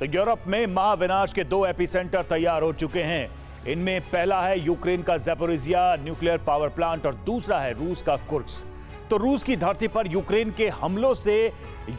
तो यूरोप में महाविनाश के 2 एपिसेंटर तैयार हो चुके हैं। इनमें पहला है यूक्रेन का ज़ैपोरिज़िया न्यूक्लियर पावर प्लांट और दूसरा है रूस का कुर्स्क। तो रूस की धरती पर यूक्रेन के हमलों से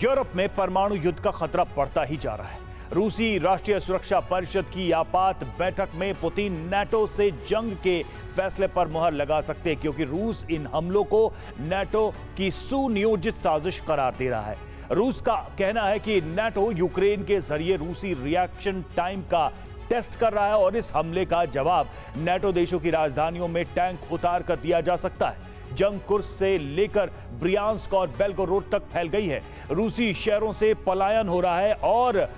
यूरोप में परमाणु युद्ध का खतरा बढ़ता ही जा रहा है। रूसी राष्ट्रीय सुरक्षा परिषद की आपात बैठक में पुतिन नाटो से जंग के फैसले पर मुहर लगा सकते हैं, क्योंकि रूस इन हमलों को नाटो की सुनियोजित साजिश करार दे रहा है। रूस का कहना है कि नाटो यूक्रेन के जरिए रूसी रिएक्शन टाइम का टेस्ट कर रहा है और इस हमले का जवाब नाटो देशों की राजधानियों में टैंक उतार कर दिया जा सकता है। जंग कुर्स्क से लेकर ब्रियांस्क और बेल्गोरोड तक फैल गई है। रूसी शहरों से पलायन हो रहा है और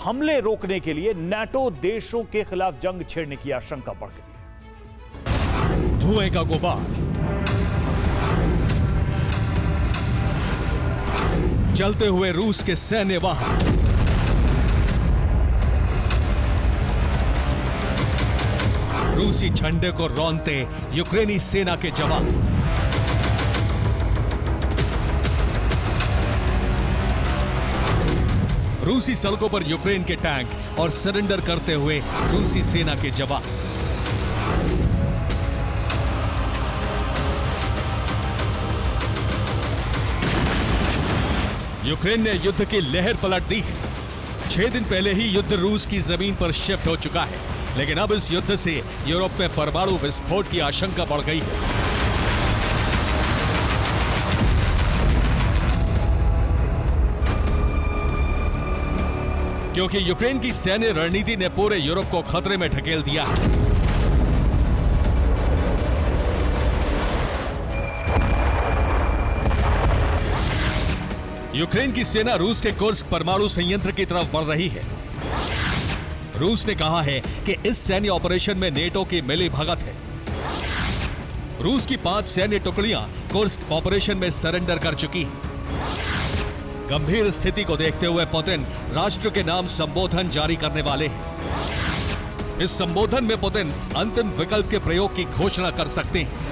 हमले रोकने के लिए नाटो देशों के खिलाफ जंग छेड़ने की आशंका बढ़ गई है। धुएं का गुबार, चलते हुए रूस के सैन्य वाहन, रूसी झंडे को रौंदते यूक्रेनी सेना के जवान, रूसी सड़कों पर यूक्रेन के टैंक और सरेंडर करते हुए रूसी सेना के जवान। यूक्रेन ने युद्ध की लहर पलट दी है। 6 दिन पहले ही युद्ध रूस की जमीन पर शिफ्ट हो चुका है, लेकिन अब इस युद्ध से यूरोप में परमाणु विस्फोट की आशंका बढ़ गई है। क्योंकि यूक्रेन की सैन्य रणनीति ने पूरे यूरोप को खतरे में ढकेल दिया है। यूक्रेन की सेना रूस के कुर्स्क परमाणु संयंत्र की तरफ बढ़ रही है। रूस ने कहा है कि इस सैन्य ऑपरेशन में नेटो की मिलीभगत है। रूस की 5 सैन्य टुकड़ियां कुर्स्क ऑपरेशन में सरेंडर कर चुकी हैं। गंभीर स्थिति को देखते हुए पुतिन राष्ट्र के नाम संबोधन जारी करने वाले हैं। इस संबोधन में पुतिन अंतिम विकल्प के प्रयोग की घोषणा कर सकते हैं।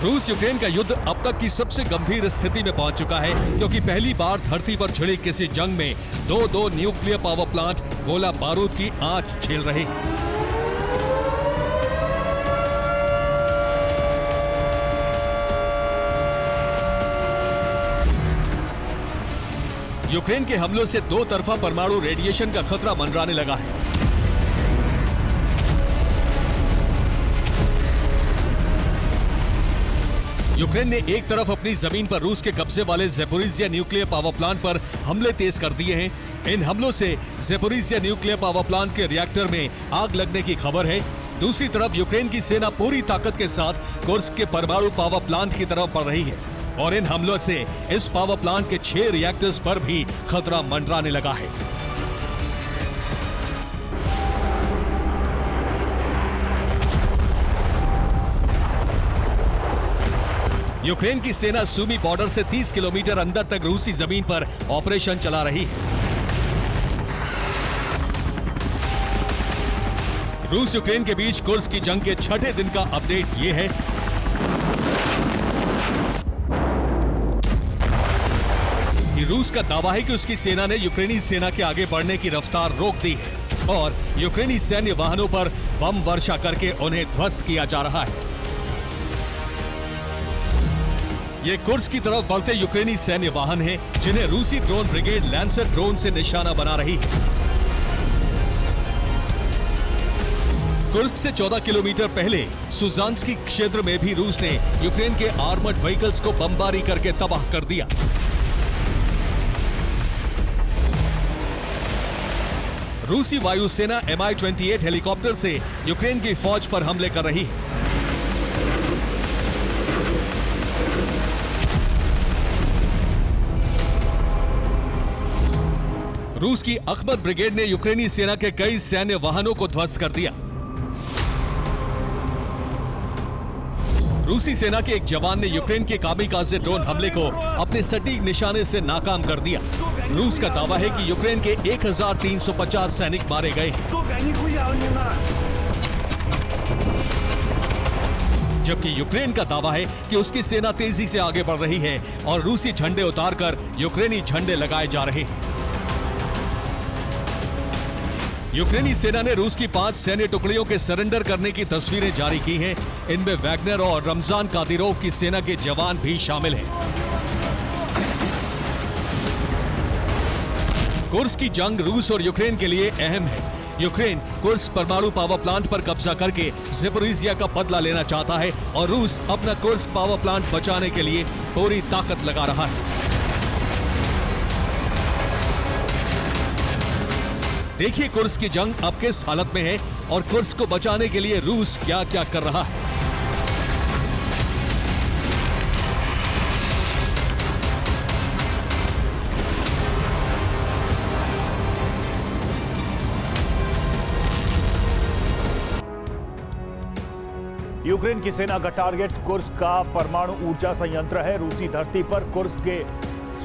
रूस यूक्रेन का युद्ध अब तक की सबसे गंभीर स्थिति में पहुंच चुका है, क्योंकि पहली बार धरती पर छिड़ी किसी जंग में दो न्यूक्लियर पावर प्लांट गोला बारूद की आंच झेल रहे हैं। यूक्रेन के हमलों से 2 तरफा परमाणु रेडिएशन का खतरा मंडराने लगा है। यूक्रेन ने एक तरफ अपनी जमीन पर रूस के कब्जे वाले ज़ैपोरिज़िया न्यूक्लियर पावर प्लांट पर हमले तेज कर दिए हैं। इन हमलों से ज़ैपोरिज़िया न्यूक्लियर पावर प्लांट के रिएक्टर में आग लगने की खबर है। दूसरी तरफ यूक्रेन की सेना पूरी ताकत के साथ कुर्स्क के परमाणु पावर प्लांट की तरफ बढ़ रही है और इन हमलों से इस पावर प्लांट के 6 रिएक्टर्स पर भी खतरा मंडराने लगा है। यूक्रेन की सेना सूमी बॉर्डर से 30 किलोमीटर अंदर तक रूसी जमीन पर ऑपरेशन चला रही है। रूस यूक्रेन के बीच कुर्स्क की जंग के 6ठे दिन का अपडेट ये है। कि रूस का दावा है कि उसकी सेना ने यूक्रेनी सेना के आगे बढ़ने की रफ्तार रोक दी है और यूक्रेनी सैन्य वाहनों पर बम वर्षा करके उन्हें ध्वस्त किया जा रहा है। ये कुर्स्क की तरफ बढ़ते यूक्रेनी सैन्य वाहन हैं, जिन्हें रूसी ड्रोन ब्रिगेड लैंसर ड्रोन से निशाना बना रही है। कुर्स्क से 14 किलोमीटर पहले सुजान्स्की क्षेत्र में भी रूस ने यूक्रेन के आर्मर्ड व्हीकल्स को बमबारी करके तबाह कर दिया। रूसी वायुसेना Mi-28 हेलीकॉप्टर से यूक्रेन की फौज पर हमले कर रही है। रूस की अखमत ब्रिगेड ने यूक्रेनी सेना के कई सैन्य वाहनों को ध्वस्त कर दिया। रूसी सेना के एक जवान ने यूक्रेन के कामिकाज़े ड्रोन हमले को अपने सटीक निशाने से नाकाम कर दिया। रूस का दावा है कि यूक्रेन के 1350 सैनिक मारे गए। जबकि यूक्रेन का दावा है कि उसकी सेना तेजी से आगे बढ़ रही है और रूसी झंडे उतारकर यूक्रेनी झंडे लगाए जा रहे हैं। यूक्रेनी सेना ने रूस की 5 सैन्य टुकड़ियों के सरेंडर करने की तस्वीरें जारी की हैं। इनमें वैगनर और रमजान कादिरोव की सेना के जवान भी शामिल हैं। कुर्स्क की जंग रूस और यूक्रेन के लिए अहम है। यूक्रेन कुर्स्क परमाणु पावर प्लांट पर कब्जा करके ज़ैपोरिज़िया का बदला लेना चाहता है और रूस अपना कुर्स्क पावर प्लांट बचाने के लिए पूरी ताकत लगा रहा है। देखिए कुर्स्क की जंग अब किस हालत में है और कुर्स्क को बचाने के लिए रूस क्या क्या कर रहा है। यूक्रेन की सेना का टारगेट कुर्स्क का परमाणु ऊर्जा संयंत्र है। रूसी धरती पर कुर्स्क के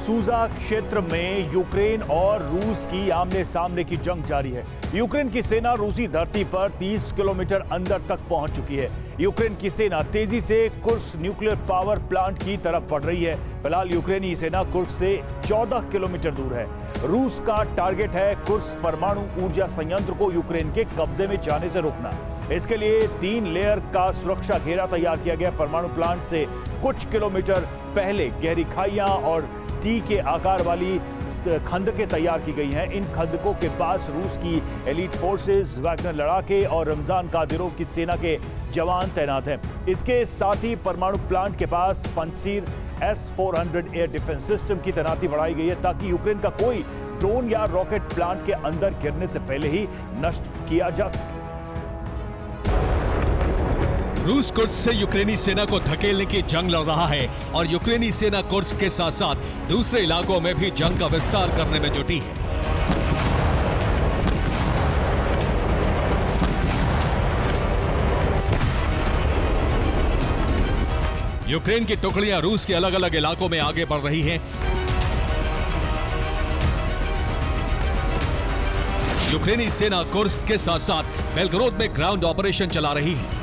सूजा क्षेत्र में यूक्रेन और रूस की आमने सामने की जंग जारी है। यूक्रेन की सेना रूसी धरती पर 30 किलोमीटर अंदर तक पहुंच चुकी है। यूक्रेन की सेना तेजी से कुर्स्क न्यूक्लियर पावर प्लांट की तरफ बढ़ रही है। फिलहाल यूक्रेनी सेना कुर्स्क से 14 किलोमीटर दूर है। रूस का टारगेट है कुर्स्क परमाणु ऊर्जा संयंत्र को यूक्रेन के कब्जे में जाने से रोकना। इसके लिए 3 लेयर का सुरक्षा घेरा तैयार किया गया। परमाणु प्लांट से कुछ किलोमीटर पहले गहरी खाइयां और टी के आकार वाली खंदकें तैयार की गई हैं। इन खंदकों के पास रूस की एलीट फोर्सेस, वैगनर लड़ाके और रमजान कादिरोव की सेना के जवान तैनात हैं। इसके साथ ही परमाणु प्लांट के पास पंसीर S-400 एयर डिफेंस सिस्टम की तैनाती बढ़ाई गई है ताकि यूक्रेन का कोई ड्रोन या रॉकेट प्लांट के अंदर गिरने से पहले ही नष्ट किया जा सके। रूस कुर्स्क से यूक्रेनी सेना को धकेलने की जंग लड़ रहा है और यूक्रेनी सेना कुर्स्क के साथ साथ दूसरे इलाकों में भी जंग का विस्तार करने में जुटी है। यूक्रेन की टुकड़ियां रूस के अलग अलग इलाकों में आगे बढ़ रही हैं। यूक्रेनी सेना कुर्स्क के साथ साथ बेलगोरोद में ग्राउंड ऑपरेशन चला रही है।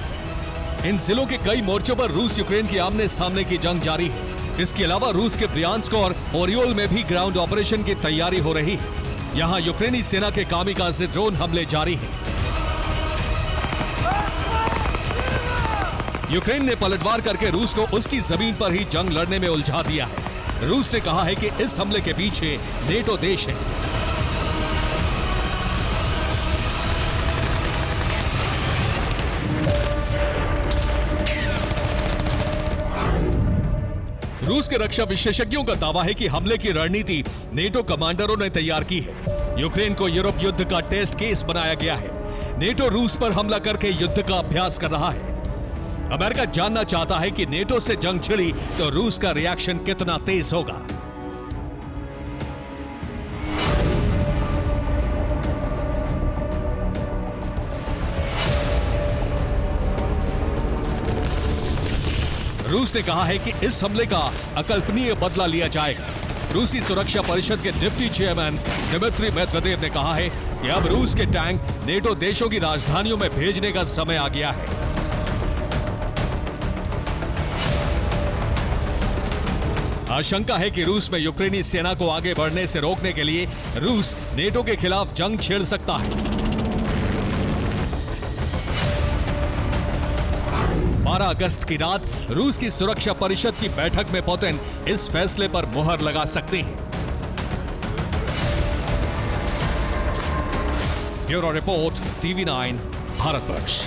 इन जिलों के कई मोर्चों पर रूस यूक्रेन की आमने सामने की जंग जारी है। इसके अलावा रूस के ब्रियांस्क और ओरियोल में भी ग्राउंड ऑपरेशन की तैयारी हो रही है। यहां यूक्रेनी सेना के कामिकाज़े ड्रोन हमले जारी हैं। यूक्रेन ने पलटवार करके रूस को उसकी जमीन पर ही जंग लड़ने में उलझा दिया है। रूस ने कहा है कि इस हमले के पीछे नेटो देश है। रूस के रक्षा विशेषज्ञों का दावा है कि हमले की रणनीति नेटो कमांडरों ने तैयार की है। यूक्रेन को यूरोप युद्ध का टेस्ट केस बनाया गया है। नेटो रूस पर हमला करके युद्ध का अभ्यास कर रहा है। अमेरिका जानना चाहता है कि नेटो से जंग छिड़ी तो रूस का रिएक्शन कितना तेज होगा। रूस ने कहा है कि इस हमले का अकल्पनीय बदला लिया जाएगा। रूसी सुरक्षा परिषद के डिप्टी चेयरमैन दिमित्री मेदवेदेव ने कहा है कि अब रूस के टैंक नेटो देशों की राजधानियों में भेजने का समय आ गया है। आशंका है कि रूस में यूक्रेनी सेना को आगे बढ़ने से रोकने के लिए रूस नेटो के खिलाफ जंग छेड़ सकता है। 12 अगस्त की रात रूस की सुरक्षा परिषद की बैठक में पुतिन इस फैसले पर मुहर लगा सकते हैं। Bureau report, TV9, Bharatvarsh.